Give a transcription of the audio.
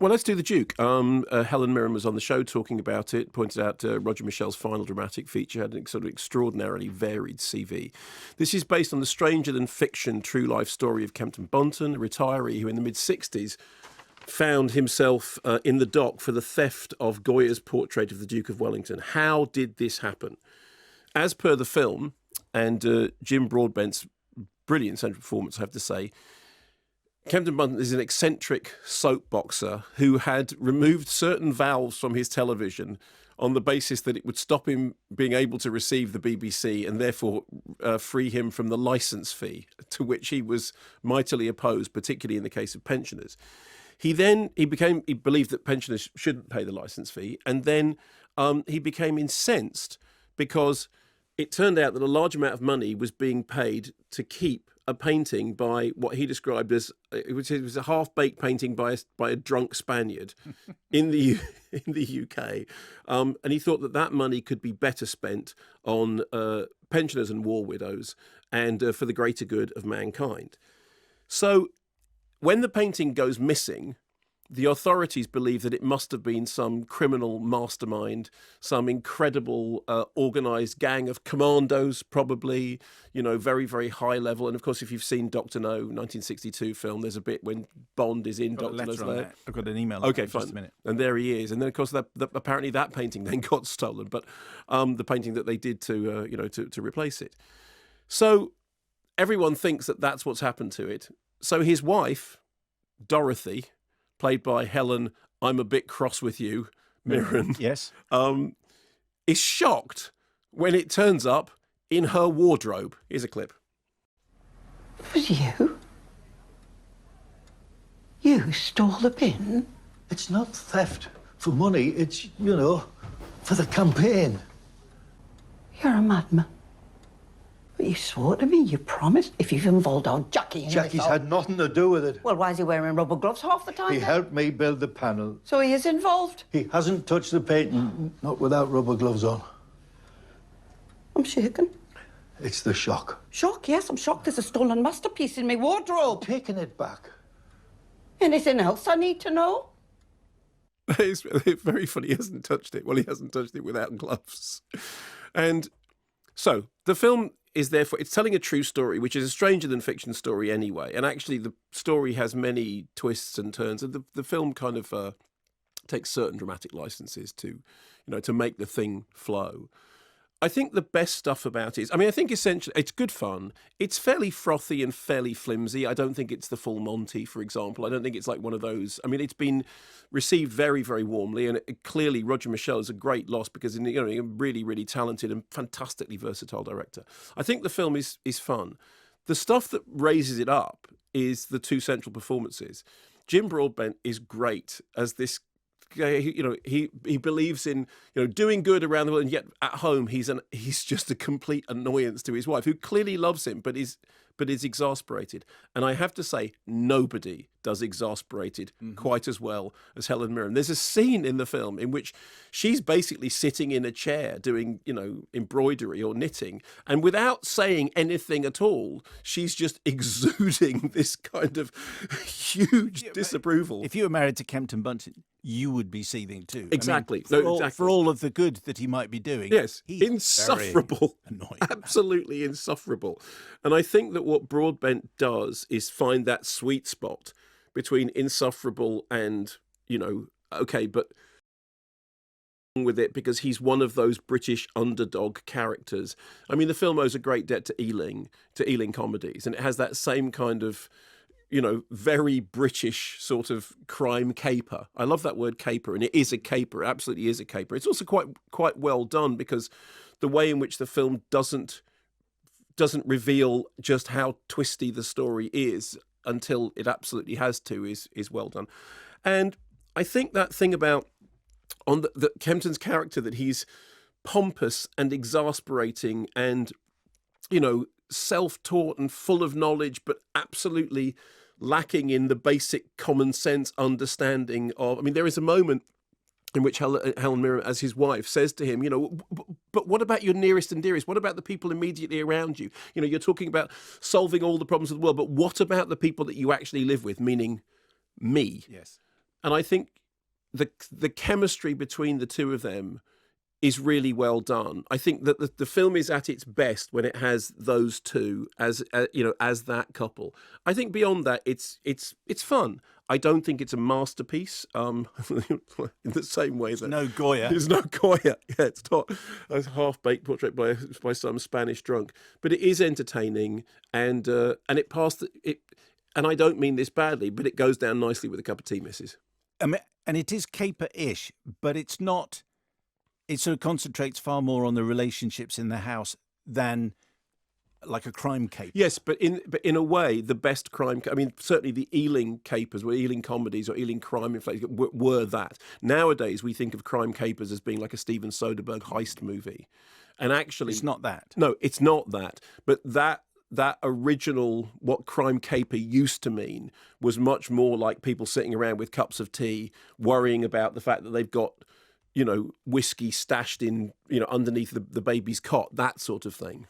Well, let's do the Duke. Helen Mirren was on the show talking about it, pointed out Roger Michel's final dramatic feature had an sort of extraordinarily varied CV. This is based on the stranger-than-fiction true-life story of Kempton Bunton, a retiree who in the mid-60s found himself in the dock for the theft of Goya's portrait of the Duke of Wellington. How did this happen? As per the film, and Jim Broadbent's brilliant central performance, I have to say, Kempton Bunton is an eccentric soap boxer who had removed certain valves from his television on the basis that it would stop him being able to receive the BBC and therefore free him from the licence fee, to which he was mightily opposed, particularly in the case of pensioners. He believed that pensioners shouldn't pay the licence fee, and then he became incensed because it turned out that a large amount of money was being paid to keep a painting by what he described as, it was a half-baked painting by a drunk Spaniard in the UK, and he thought that money could be better spent on pensioners and war widows and for the greater good of mankind. So when the painting goes missing, the authorities believe that it must have been some criminal mastermind, some incredible organised gang of commandos, probably, very, very high level. And of course, if you've seen Dr. No, 1962 film, there's a bit when Bond is in Dr. No's there. I've got an email. Okay, fine. just a minute. And there he is. And then, of course, apparently that painting then got stolen, but the painting that they did to replace it. So everyone thinks that that's what's happened to it. So his wife, Dorothy, played by Helen, I'm a bit cross with you, Mirren, yes, is shocked when it turns up in her wardrobe. Here's a clip. It was you? You stole the pin? It's not theft for money, it's, for the campaign. You're a madman. But you swore to me, you promised, if you've involved old Jackie in Jackie's this, had nothing to do with it. Well, why is he wearing rubber gloves half the time? He then? helped me build the panel. So he is involved? He hasn't touched the painting, not without rubber gloves on. I'm shaken. It's the shock. Shock, yes, I'm shocked. There's a stolen masterpiece in my wardrobe. Taking it back. Anything else I need to know? It's very funny. He hasn't touched it. Well, he hasn't touched it without gloves. And so the film is therefore, it's telling a true story, which is a stranger than fiction story anyway. And actually the story has many twists and turns. And the film kind of takes certain dramatic licenses to make the thing flow. I think the best stuff about it is, I think essentially it's good fun. It's fairly frothy and fairly flimsy. I don't think it's the full Monty, for example. I don't think it's like one of those. It's been received very, very warmly, and clearly Roger Michel is a great loss because he's a really, really talented and fantastically versatile director. I think the film is fun. The stuff that raises it up is the two central performances. Jim Broadbent is great as this. He believes in doing good around the world, and yet at home he's just a complete annoyance to his wife, who clearly loves him but is exasperated. And I have to say, nobody does exasperated quite as well as Helen Mirren. There's a scene in the film in which she's basically sitting in a chair doing embroidery or knitting, and without saying anything at all, she's just exuding this kind of huge disapproval. If you were married to Kempton Bunton, you would be seething too. Exactly. For all of the good that he might be doing. Yes, he's insufferable. Annoying. Absolutely insufferable. And I think that what Broadbent does is find that sweet spot between insufferable and, okay, but with it because he's one of those British underdog characters. The film owes a great debt to Ealing comedies, and it has that same kind of very British sort of crime caper. I love that word caper, and it is a caper. It absolutely is a caper. It's also quite well done because the way in which the film doesn't reveal just how twisty the story is until it absolutely has to is well done. And I think that thing about the Kempton's character, that he's pompous and exasperating and self-taught and full of knowledge, but absolutely lacking in the basic common sense understanding of. There is a moment in which Helen Mirren, as his wife, says to him, but what about your nearest and dearest? What about the people immediately around you? You're talking about solving all the problems of the world, but what about the people that you actually live with, meaning me? Yes. And I think the chemistry between the two of them is really well done. I think that the film is at its best when it has those two as as that couple. I think beyond that, it's fun. I don't think it's a masterpiece. In the same way that No Goya. there's no Goya. Yeah, it's not a half-baked portrait by some Spanish drunk, but it is entertaining, and it passed it. And I don't mean this badly, but it goes down nicely with a cup of tea, Mrs. I mean, and it is caper-ish, but it's not. It sort of concentrates far more on the relationships in the house than like a crime caper. Yes, but in a way, the best crime. I mean, certainly the Ealing capers, were Ealing comedies or Ealing crime inflicted were that. Nowadays, we think of crime capers as being like a Steven Soderbergh heist movie, and actually, It's not that. No, it's not that. But that original, what crime caper used to mean, was much more like people sitting around with cups of tea, worrying about the fact that they've got, whiskey stashed in, underneath the baby's cot, that sort of thing.